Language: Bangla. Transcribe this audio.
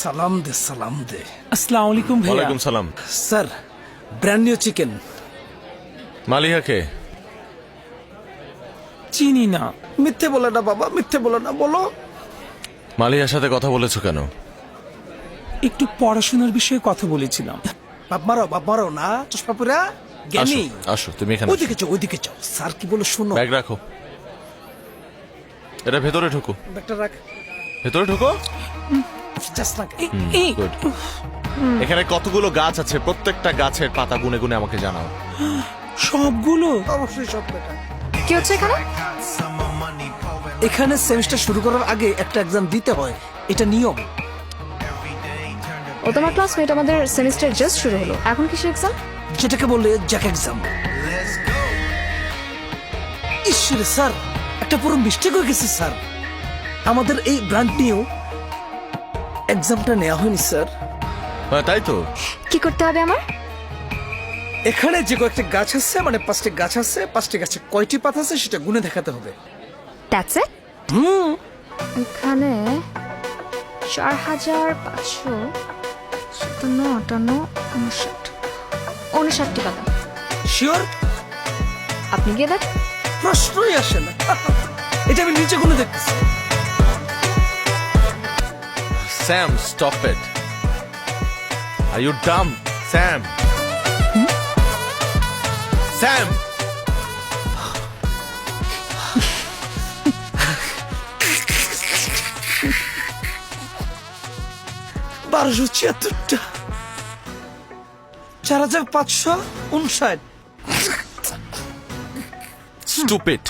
সালাম দে সালাম দে। আসসালামু আলাইকুম ভাইয়া। ওয়ালাইকুম সালাম। Sir, brand new chicken. মালিহাকে চিনি না। মিথ্যে বলে না বাবা, মিথ্যে বলে না, বলো। মালিহার সাথে কথা বলেছো কেন? একটু পড়াশোনার বিষয়ে কথা বলেছিলাম। বাপ মারো না, চশমা পরা আসো জ্ঞানী। আসো, তুমি এখানে ওইদিকে যাও, ওইদিকে যাও। স্যার কি বলে শোনো। ব্যাগ রাখো, এটা ভেতরে ঢুকো, ব্যাগটা রাখ। ভেতরে ঢুকো। জাস্ট রাখ। এই গুড। এখানে কতগুলো গাছ আছে, প্রত্যেকটা গাছের পাতা গুনে গুনে আমাকে জানাও। সবগুলো? অবশ্যই সব বেটা। কি হচ্ছে এখানে? এখানে সেমিস্টার শুরু করার আগে একটা এক্সাম দিতে হয়, এটা নিয়ম। ও তোমার ক্লাসমেট, আমাদের সেমিস্টার জাস্ট শুরু হলো, এখন কিসের এক্সাম? যেটাকে বলে জ্যাক এক্সাম। ঈশ্বরে স্যার, একটা পুরো মিস্টেক হয়ে গেছে স্যার। আমাদের এই ব্রান্ড নিউ এক্সামটা নেওয়া হয়নি স্যার। হ্যাঁ তাই তো। কি করতে হবে আমার? এখানে যে কয়েকটি গাছ আছে, মানে 5টি গাছ আছে, 5টি গাছে কয়টি পাতা আছে সেটা গুনে দেখাতে হবে। That's it? এখানে 4557 পাতা। শিওর? আপনি গিয়ে দেখ। প্রশ্নই আসে না। এটা আমি নিচে গুনে দেখতেছি। Sam, stop it. Are you dumb Sam? Sam, 1276টা, 4559। স্টুপিড।